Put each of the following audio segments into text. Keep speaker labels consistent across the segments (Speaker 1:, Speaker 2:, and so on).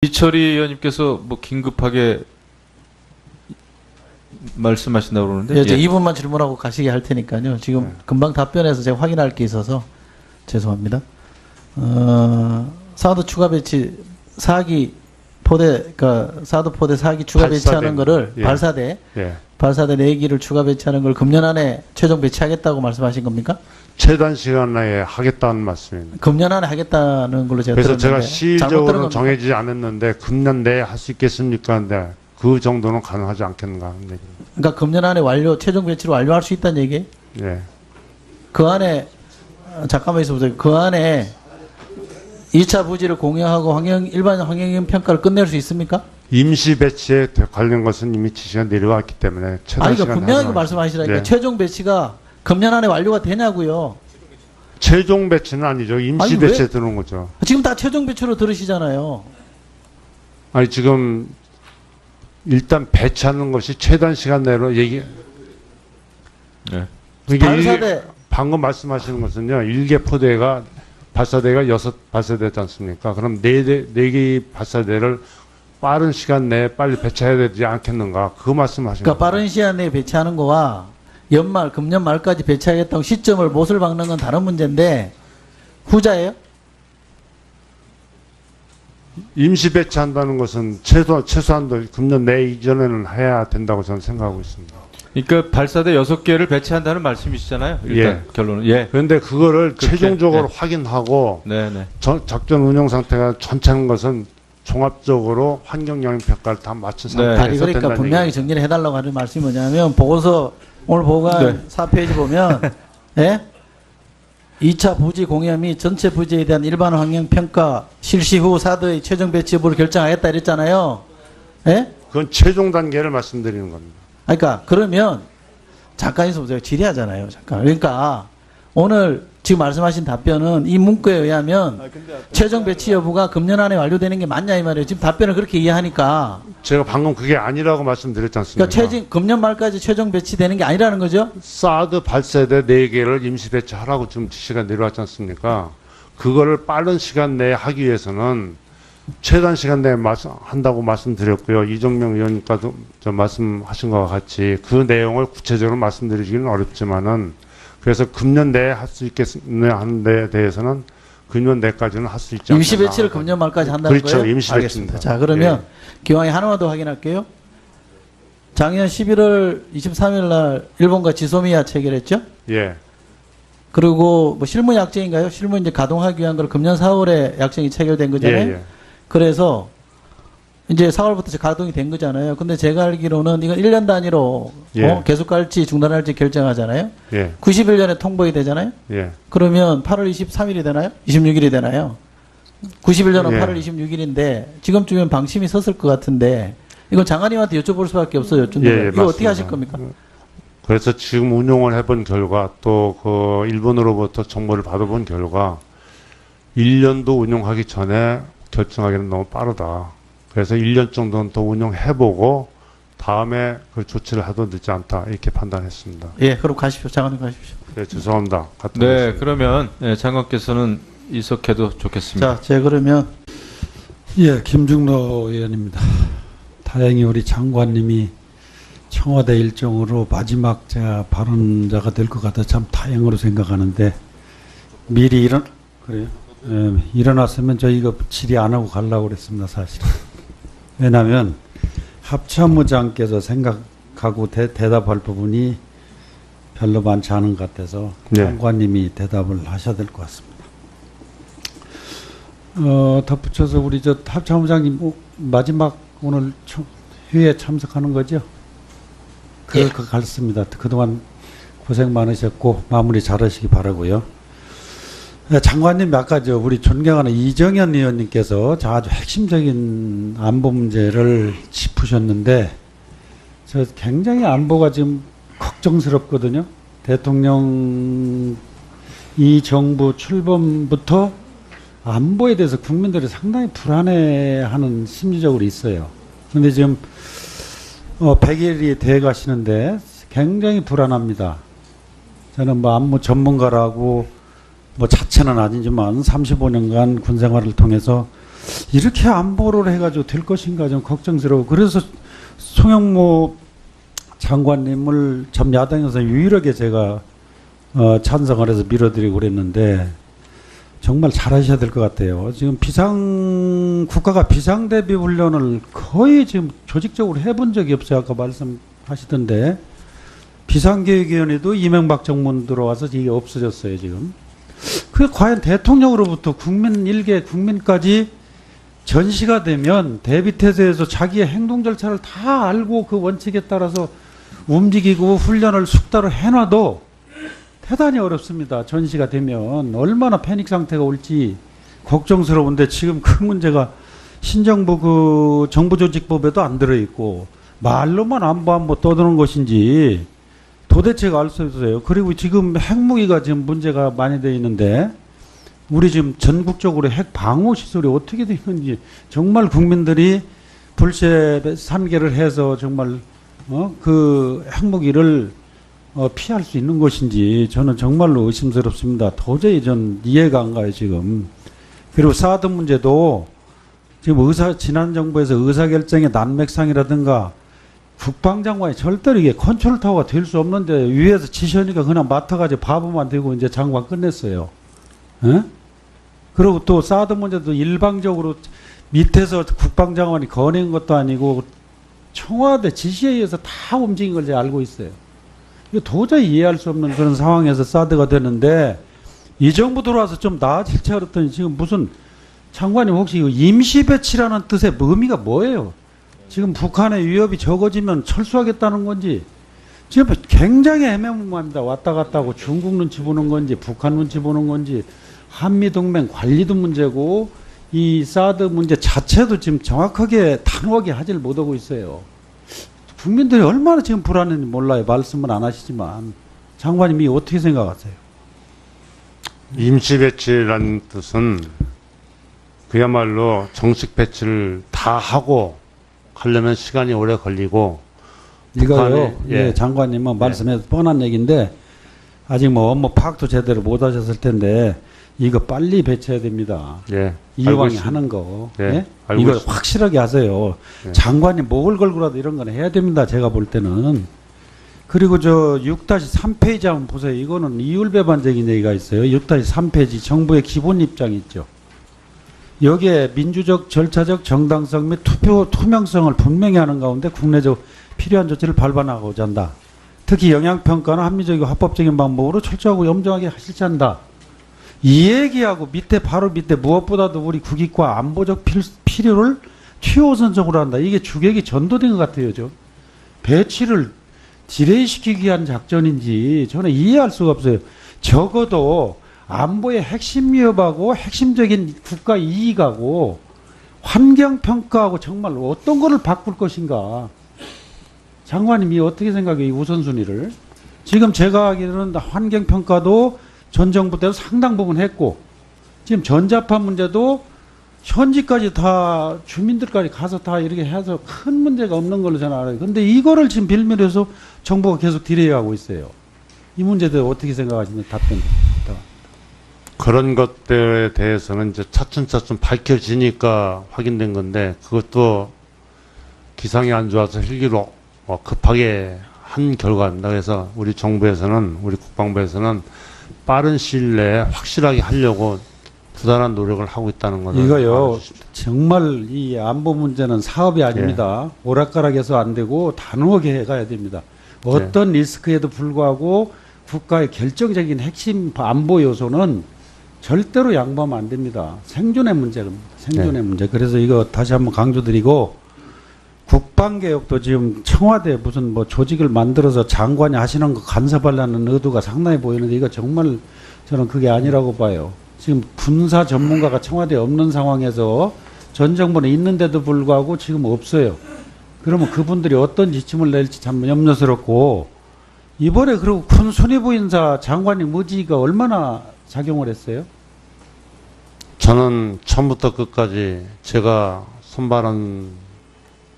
Speaker 1: 이철희 의원님께서 뭐 긴급하게 말씀하신다고 그러는데.
Speaker 2: 예, 이제
Speaker 1: 예.
Speaker 2: 2분만 질문하고 가시게 할 테니까요. 지금 금방 답변해서 제가 확인할 게 있어서 죄송합니다. 사드 추가 배치 4기 포대, 그러니까 사드 포대 4기 추가 배치하는 거를
Speaker 3: 예.
Speaker 2: 발사대
Speaker 3: 예.
Speaker 2: 4기를 추가 배치하는 걸 금년 안에 최종 배치하겠다고 말씀하신 겁니까?
Speaker 3: 최단 시간 내에 하겠다는 말씀입니다.
Speaker 2: 금년 안에 하겠다는 걸로 제가
Speaker 3: 그래서
Speaker 2: 들었는데
Speaker 3: 제가
Speaker 2: 잘못 들은
Speaker 3: 시일적으로는
Speaker 2: 겁니까?
Speaker 3: 정해지지 않았는데 금년 내에 할 수 있겠습니까? 근데 그 정도는 가능하지 않겠는가 하는 얘기입니다.
Speaker 2: 그러니까 금년 안에 최종 배치로 완료할 수 있다는 얘기예요?
Speaker 3: 예.
Speaker 2: 그 안에 잠깐만 있어보세요. 그 안에 2차 부지를 공유하고 일반 환경 평가를 끝낼 수 있습니까?
Speaker 3: 임시 배치에 관련 것은 이미 지시가 내려왔기 때문에 최단
Speaker 2: 아니,
Speaker 3: 시간
Speaker 2: 그러니까 분명하게
Speaker 3: 하도록
Speaker 2: 말씀하시라니까
Speaker 3: 예.
Speaker 2: 최종 배치가 금년 안에 완료가 되냐고요.
Speaker 3: 최종 배치는 아니죠. 임시
Speaker 2: 아니, 왜?
Speaker 3: 배치에 들어온 거죠.
Speaker 2: 지금 다 최종 배치로 들으시잖아요.
Speaker 3: 아니 지금 일단 배치하는 것이 최단 시간 내로 얘기.
Speaker 1: 네.
Speaker 3: 이게
Speaker 2: 발사대
Speaker 3: 방금 말씀하시는 것은요. 1개 포대가 발사대가 6발사대지 않습니까? 그럼 4개 발사대를 빠른 시간 내에 빨리 배치해야 되지 않겠는가? 그 말씀하시는
Speaker 2: 그러니까
Speaker 3: 거예요.
Speaker 2: 빠른 시간 내에 배치하는 거와 금년 말까지 배치하겠다고 시점을 못을 박는 건 다른 문제인데 후자예요?
Speaker 3: 임시 배치한다는 것은 최소한도 금년 내 이전에는 해야 된다고 저는 생각하고 있습니다.
Speaker 1: 그러니까 발사대 6개를 배치한다는 말씀이시잖아요. 일단 결론은. 예.
Speaker 3: 그런데 그거를
Speaker 1: 그렇게,
Speaker 3: 최종적으로
Speaker 1: 네.
Speaker 3: 확인하고
Speaker 1: 네네.
Speaker 3: 작전 운영 상태가 전체하는 것은 종합적으로 환경 영향 평가를 다 마친
Speaker 1: 네.
Speaker 3: 상태에서
Speaker 2: 아니 그러니까
Speaker 3: 된다는
Speaker 2: 분명하게
Speaker 3: 얘기예요.
Speaker 2: 정리를 해달라고 하는 말씀이 뭐냐면 보고서 오늘 보고한
Speaker 1: 네.
Speaker 2: 4페이지 보면 예? 2차 부지 공여 및 전체 부지에 대한 일반 환경 평가 실시 후 사드의 최종 배치 여부를 결정하겠다 이랬잖아요. 예?
Speaker 3: 그건 최종 단계를 말씀드리는 겁니다.
Speaker 2: 그러니까 그러면 잠깐 있어보세요. 질의하잖아요. 잠깐. 그러니까 오늘 지금 말씀하신 답변은 이 문구에 의하면 최종 배치 여부가 금년 안에 완료되는 게 맞냐 이 말이에요. 지금 답변을 그렇게 이해하니까
Speaker 3: 제가 방금 그게 아니라고 말씀드렸지 않습니까?
Speaker 2: 그러니까 금년 말까지 최종 배치되는 게 아니라는 거죠. 사드
Speaker 3: 발사대 4개를 임시 배치하라고 지금 지시가 내려왔지 않습니까? 그거를 빠른 시간 내에 하기 위해서는 최단 시간 내에 한다고 말씀드렸고요. 이정명 의원님께도 말씀하신 것과 같이 그 내용을 구체적으로 말씀드리기는 어렵지만은 그래서 금년 내에 할 수 있겠느냐 하는 데 대해서는 금년 내까지는 할 수 있지 않나.
Speaker 2: 임시 배치를 금년 말까지 한다는
Speaker 3: 그렇죠.
Speaker 2: 거예요?
Speaker 3: 임시
Speaker 2: 알겠습니다.
Speaker 3: 배치입니다.
Speaker 2: 자, 그러면 기왕에 하나만 더 확인할게요. 작년 11월 23일 날 일본과 지소미아 체결했죠?
Speaker 3: 예.
Speaker 2: 그리고 뭐 실무 약정인가요? 실무 이제 가동하기 위한 걸 금년 4월에 약정이 체결된 거잖아요.
Speaker 3: 예.
Speaker 2: 그래서 이제 4월부터 가동이 된 거잖아요. 근데 제가 알기로는 이건 1년 단위로
Speaker 3: 예.
Speaker 2: 계속 갈지 중단할지 결정하잖아요.
Speaker 3: 예.
Speaker 2: 91년에 통보이 되잖아요.
Speaker 3: 예.
Speaker 2: 그러면 8월 23일이 되나요? 26일이 되나요? 91년은
Speaker 3: 예.
Speaker 2: 8월 26일인데 지금쯤엔 방침이 섰을 것 같은데 이건 장관님한테 여쭤볼 수밖에 없어요. 이거
Speaker 3: 맞습니다.
Speaker 2: 어떻게 하실 겁니까?
Speaker 3: 그래서 지금 운용을 해본 결과 또 그 일본으로부터 정보를 받아본 결과 1년도 운용하기 전에 결정하기는 너무 빠르다. 그래서 1년 정도는 더 운용해보고 다음에 그 조치를 하도 늦지 않다 이렇게 판단했습니다.
Speaker 2: 예, 그럼 가십시오. 장관님 가십시오.
Speaker 3: 네, 죄송합니다.
Speaker 1: 네, 그러면 장관께서는 이석해도 좋겠습니다.
Speaker 2: 자, 제가 그러면
Speaker 4: 예, 김중로 의원입니다. 다행히 우리 장관님이 청와대 일정으로 마지막 제가 발언자가 될 것 같아 참 다행으로 생각하는데 미리 그래요? 예, 일어났으면 저 이거 질의 안 하고 가려고 그랬습니다, 사실은. 왜냐하면 합참의장께서 생각하고 대답할 부분이 별로 많지 않은 것 같아서 장관님이 대답을 하셔야 될 것 같습니다. 덧붙여서 우리 저 합참의장님 마지막 오늘 회의에 참석하는 거죠? 그렇습니다. 그동안 고생 많으셨고 마무리 잘하시기 바라고요. 장관님 아까 우리 존경하는 이정현 의원님께서 아주 핵심적인 안보 문제를 짚으셨는데 저 굉장히 안보가 지금 걱정스럽거든요. 대통령 이 정부 출범부터 안보에 대해서 국민들이 상당히 불안해하는 심리적으로 있어요. 그런데 지금 100일이 돼 가시는데 굉장히 불안합니다. 저는 뭐 안보 전문가라고 뭐 자체는 아니지만 35년간 군 생활을 통해서 이렇게 안보를 해가지고 될 것인가 좀 걱정스러워. 그래서 송영무 장관님을 참 야당에서 유일하게 제가 찬성을 해서 밀어드리고 그랬는데 정말 잘하셔야 될 것 같아요. 지금 국가가 비상대비 훈련을 거의 지금 조직적으로 해본 적이 없어요. 아까 말씀하시던데 비상계획위원회도 이명박 정부 들어와서 이게 없어졌어요. 지금. 그 과연 대통령으로부터 일개 국민까지 전시가 되면 대비태세에서 자기의 행동 절차를 다 알고 그 원칙에 따라서 움직이고 훈련을 숙달을 해놔도 대단히 어렵습니다. 전시가 되면 얼마나 패닉 상태가 올지 걱정스러운데 지금 그 문제가 신정부 그 정부조직법에도 안 들어있고 말로만 안보 떠드는 것인지 도대체가 알 수 없어요. 그리고 지금 핵무기가 지금 문제가 많이 되어 있는데 우리 지금 전국적으로 핵 방어 시설이 어떻게 되어 있는지 정말 국민들이 불새 산계를 해서 정말 그 핵무기를 피할 수 있는 것인지 저는 정말로 의심스럽습니다. 도저히 전 이해가 안 가요, 지금. 그리고 사드 문제도 지금 지난 정부에서 의사결정의 난맥상이라든가 국방장관이 절대로 이게 컨트롤타워가 될 수 없는데 위에서 지시하니까 그냥 맡아가지고 바보만 되고 이제 장관 끝냈어요. 에? 그리고 또 사드 문제도 일방적으로 밑에서 국방장관이 거낸 것도 아니고 청와대 지시에 의해서 다 움직인 걸 제가 알고 있어요. 이거 도저히 이해할 수 없는 그런 상황에서 사드가 되는데 이 정부 들어와서 좀 나아질 줄 알았더니 지금 무슨 장관님 혹시 임시 배치라는 뜻의 의미가 뭐예요? 지금 북한의 위협이 적어지면 철수하겠다는 건지 지금 굉장히 애매모호합니다. 왔다 갔다 하고 중국 눈치 보는 건지 북한 눈치 보는 건지 한미동맹 관리도 문제고 이 사드 문제 자체도 지금 정확하게 단호하게 하질 못하고 있어요. 국민들이 얼마나 지금 불안한지 몰라요. 말씀은 안 하시지만 장관님이 어떻게 생각하세요?
Speaker 3: 임시 배치라는 뜻은 그야말로 정식 배치를 다 하고 하려면 시간이 오래 걸리고
Speaker 4: 이거요.
Speaker 3: 예.
Speaker 4: 예, 장관님은 말씀해서 뻔한 얘기인데 아직 뭐 업무 파악도 제대로 못 하셨을 텐데 이거 빨리 배치해야 됩니다.
Speaker 3: 예.
Speaker 4: 이왕이 하는 거.
Speaker 3: 예.
Speaker 4: 예?
Speaker 3: 알고
Speaker 4: 이거
Speaker 3: 있습니다.
Speaker 4: 확실하게 하세요.
Speaker 3: 예.
Speaker 4: 장관님 목을 걸고라도 이런 건 해야 됩니다. 제가 볼 때는. 그리고 저 6-3페이지 한번 보세요. 이거는 이율배반적인 얘기가 있어요. 6-3페이지 정부의 기본 입장이 있죠. 여기에 민주적 절차적 정당성 및 투표 투명성을 분명히 하는 가운데 국내적 필요한 조치를 밟아나가고자 한다. 특히 영향평가는 합리적이고 합법적인 방법으로 철저하고 엄정하게 실시한다. 이 얘기하고 바로 밑에 무엇보다도 우리 국익과 안보적 필요를 최우선적으로 한다. 이게 주객이 전도된 것 같아요. 배치를 딜레이시키기 위한 작전인지 저는 이해할 수가 없어요. 적어도 안보의 핵심 위협하고 핵심적인 국가 이익하고 환경평가하고 정말 어떤 거를 바꿀 것인가. 장관님이 어떻게 생각해요? 이 우선순위를. 지금 제가 하기로는 환경평가도 전 정부 때도 상당 부분 했고 지금 전자파 문제도 현지까지 다 주민들까지 가서 다 이렇게 해서 큰 문제가 없는 걸로 저는 알아요. 근데 이거를 지금 빌미로서 정부가 계속 딜레이하고 있어요. 이 문제에 대해 어떻게 생각하시는지 답변 부탁드립니다.
Speaker 3: 그런 것들에 대해서는 이제 차츰차츰 밝혀지니까 확인된 건데 그것도 기상이 안 좋아서 헬기로 급하게 한 결과입니다. 그래서 우리 정부에서는 우리 국방부에서는 빠른 시일 내에 확실하게 하려고 부단한 노력을 하고 있다는 것을
Speaker 4: 이거요.
Speaker 3: 알아주십시오.
Speaker 4: 정말 이 안보 문제는 사업이 아닙니다. 오락가락해서 안 되고 단호하게 해가야 됩니다. 어떤 리스크에도 불구하고 국가의 결정적인 핵심 안보 요소는 절대로 양보하면 안 됩니다. 생존의 문제입니다. 생존의 문제. 그래서 이거 다시 한번 강조드리고 국방개혁도 지금 청와대 무슨 뭐 조직을 만들어서 장관이 하시는 거 간섭하려는 의도가 상당히 보이는데 이거 정말 저는 그게 아니라고 봐요. 지금 군사 전문가가 청와대에 없는 상황에서 전 정부는 있는데도 불구하고 지금 없어요. 그러면 그분들이 어떤 지침을 낼지 참 염려스럽고 이번에 그리고 군 순위부 인사 장관님 의지가 얼마나 작용을 했어요?
Speaker 3: 저는 처음부터 끝까지 제가 선발한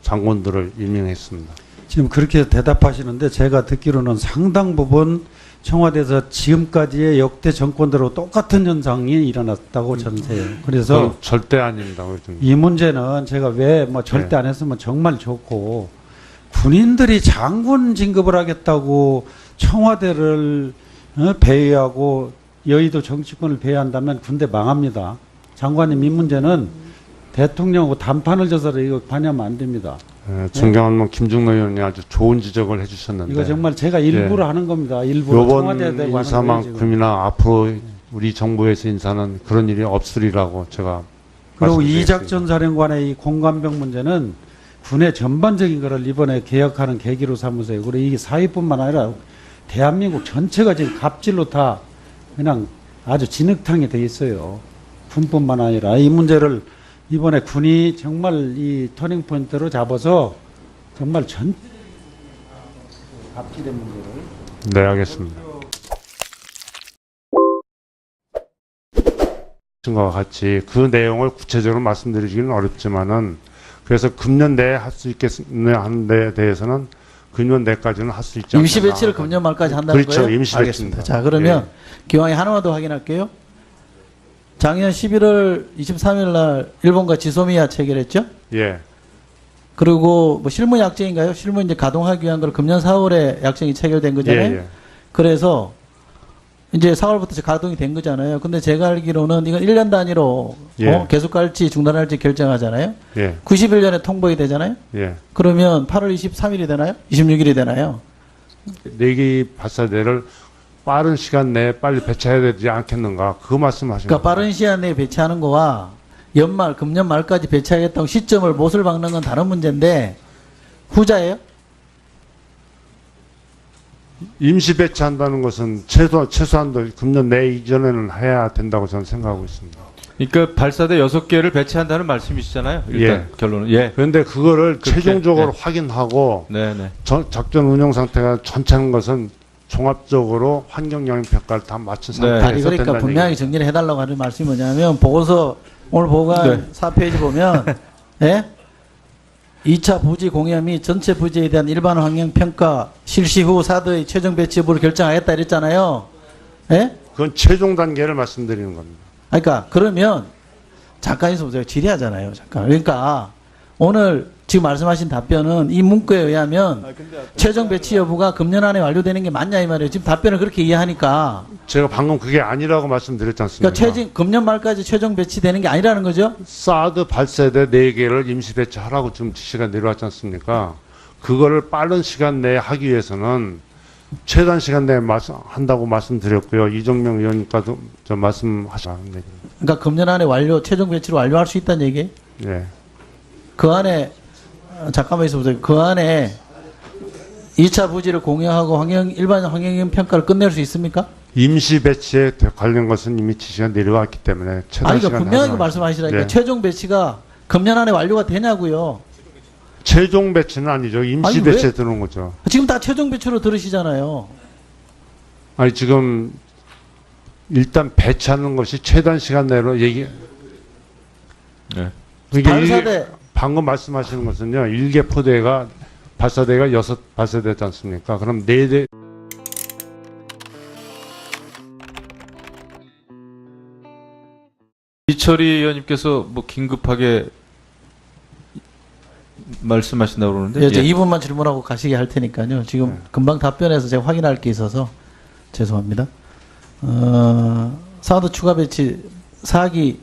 Speaker 3: 장관들을 임명했습니다.
Speaker 4: 지금 그렇게 대답하시는데 제가 듣기로는 상당 부분 청와대에서 지금까지의 역대 정권들하고 똑같은 현상이 일어났다고 저는 생각해요. 그래서
Speaker 3: 그건 절대 아닙니다.
Speaker 4: 이 문제는 제가 왜 뭐 절대
Speaker 3: 네.
Speaker 4: 안 했으면 정말 좋고, 군인들이 장군 진급을 하겠다고 청와대를 배회하고 여의도 정치권을 배회한다면 군대 망합니다. 장관님, 이 문제는 대통령하고 단판을 져서 이거 반하면 안 됩니다.
Speaker 3: 존경하는 김중로 의원이 아주 좋은 지적을 해주셨는데
Speaker 4: 이거 정말 제가 일부러 하는 겁니다. 일부러 청와대에
Speaker 3: 이번
Speaker 4: 대고 하는 거예요, 지금.
Speaker 3: 인사만큼이나 앞으로 우리 정부에서 인사는 그런 일이 없으리라고 제가
Speaker 4: 그리고
Speaker 3: 말씀드리겠습니다.
Speaker 4: 이작전 사령관의 이 공관병 문제는 군의 전반적인 것을 이번에 개혁하는 계기로 삼으세요. 그리고 이게 사회뿐만 아니라 대한민국 전체가 지금 갑질로 다 그냥 아주 진흙탕이 돼 있어요. 군뿐만 아니라 이 문제를 이번에 군이 정말 이 터닝 포인트로 잡아서 정말 전 갑질의 문제를.
Speaker 3: 네, 알겠습니다. 과 같이 그 내용을 구체적으로 말씀드리기는 어렵지만은 그래서 금년 내에 할 수 있겠느냐 하는 데 대해서는 금년 내까지는 할 수 있지 않나.
Speaker 2: 임시 배치를 금년 말까지 한다는
Speaker 3: 그렇죠.
Speaker 2: 거예요?
Speaker 3: 임시
Speaker 2: 알겠습니다.
Speaker 3: 배치입니다.
Speaker 2: 자, 그러면
Speaker 3: 예.
Speaker 2: 기왕에 하나만 더 확인할게요. 작년 11월 23일 날 일본과 지소미아 체결했죠?
Speaker 3: 예.
Speaker 2: 그리고 뭐 실무 약정인가요? 실무 이제 가동하기 위한 걸 금년 4월에 약정이 체결된 거잖아요.
Speaker 3: 예, 예.
Speaker 2: 그래서 이제 4월부터 가동이 된 거잖아요. 근데 제가 알기로는 이건 1년 단위로
Speaker 3: 예.
Speaker 2: 계속 갈지 중단할지 결정하잖아요.
Speaker 3: 예.
Speaker 2: 91년에 통보가 되잖아요.
Speaker 3: 예.
Speaker 2: 그러면 8월 23일이 되나요? 26일이 되나요?
Speaker 3: 내기 발사대를 빠른 시간 내에 빨리 배치해야 되지 않겠는가? 그 말씀하시는
Speaker 2: 그러니까 빠른 시간 내에 배치하는 거와 연말, 금년 말까지 배치하겠다고 시점을 못을 박는 건 다른 문제인데 후자예요?
Speaker 3: 임시 배치한다는 것은 최소한도 금년 내 이전에는 해야 된다고 저는 생각하고 있습니다.
Speaker 1: 그러니까 발사대 6개를 배치한다는 말씀이시잖아요. 일단 결론은. 예.
Speaker 3: 그런데 그거를
Speaker 1: 그렇게,
Speaker 3: 최종적으로
Speaker 1: 예.
Speaker 3: 확인하고
Speaker 1: 네네.
Speaker 3: 작전 운영 상태가 전체는 것은 종합적으로 환경 영향 평가를 다 마친
Speaker 1: 네.
Speaker 3: 상태에서
Speaker 2: 아니 그러니까
Speaker 3: 된다는
Speaker 2: 분명히
Speaker 3: 얘기죠.
Speaker 2: 정리를 해달라고 하는 말씀이 뭐냐면 보고서 오늘 보고한
Speaker 1: 네.
Speaker 2: 4페이지 보면 예? 2차 부지 공여 및 전체 부지에 대한 일반 환경 평가 실시 후 사드의 최종 배치 여부를 결정하겠다 이랬잖아요. 예?
Speaker 3: 그건 최종 단계를 말씀드리는 겁니다.
Speaker 2: 그러니까 그러면 잠깐 있어보세요. 질의하잖아요. 잠깐. 그러니까 오늘 지금 말씀하신 답변은 이 문구에 의하면 최종 배치 여부가 금년 안에 완료되는 게 맞냐 이 말이에요. 지금 답변을 그렇게 이해하니까.
Speaker 3: 제가 방금 그게 아니라고 말씀드렸지 않습니까?
Speaker 2: 그러니까 금년 말까지 최종 배치되는 게 아니라는 거죠.
Speaker 3: 사드 발사대 4개를 임시 배치하라고 지금 지시가 내려왔지 않습니까? 그거를 빠른 시간 내에 하기 위해서는 최단 시간 내에 한다고 말씀드렸고요. 이정명 의원님과도 저 말씀하셨는데.
Speaker 2: 그러니까 금년 안에 최종 배치를 완료할 수 있다는 얘기예요.
Speaker 3: 예.
Speaker 2: 그 안에 잠깐만 있어보세요. 그 안에 2차 부지를 공유하고 일반 환경 평가를 끝낼 수 있습니까?
Speaker 3: 임시 배치에 관련 것은 이미 지시가 내려왔기 때문에 최단
Speaker 2: 아니, 그러니까
Speaker 3: 시간
Speaker 2: 분명하게
Speaker 3: 하도록
Speaker 2: 말씀하시라니까
Speaker 3: 예.
Speaker 2: 최종 배치가 금년 안에 완료가 되냐고요.
Speaker 3: 최종 배치는 아니죠. 임시
Speaker 2: 아니, 왜?
Speaker 3: 배치에 들어온 거죠.
Speaker 2: 지금 다 최종 배치로 들으시잖아요.
Speaker 3: 아니 지금 일단 배치하는 것이 최단 시간 내로 얘기.
Speaker 1: 네.
Speaker 3: 이게
Speaker 2: 발사대
Speaker 3: 방금 말씀하시는 것은요. 1개 포대가 발사대가 6 발사대지 않습니까? 그럼 4대
Speaker 1: 이철희 의원님께서 뭐 긴급하게 말씀하신다고 그러는데.
Speaker 2: 예, 2분만 질문하고 가시게 할 테니까요. 지금
Speaker 3: 네.
Speaker 2: 금방 답변해서 제가 확인할 게 있어서 죄송합니다. 사드 추가 배치 4기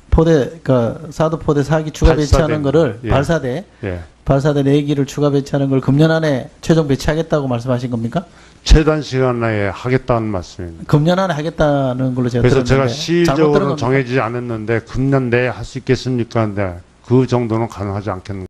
Speaker 2: 포대, 그러니까 사드 포대 4기 추가
Speaker 3: 발사대.
Speaker 2: 배치하는 거를
Speaker 3: 예.
Speaker 2: 발사대
Speaker 3: 예.
Speaker 2: 4기를 추가 배치하는 걸 금년 안에 최종 배치하겠다고 말씀하신 겁니까?
Speaker 3: 최단 시간 내에 하겠다는 말씀입니다.
Speaker 2: 금년 안에 하겠다는 걸로 제가
Speaker 3: 그래서
Speaker 2: 들었는데
Speaker 3: 제가
Speaker 2: 잘못 들은
Speaker 3: 시일적으로는
Speaker 2: 겁니까?
Speaker 3: 정해지지 않았는데 금년 내에 할 수 있겠습니까? 근데 그 정도는 가능하지 않겠는가?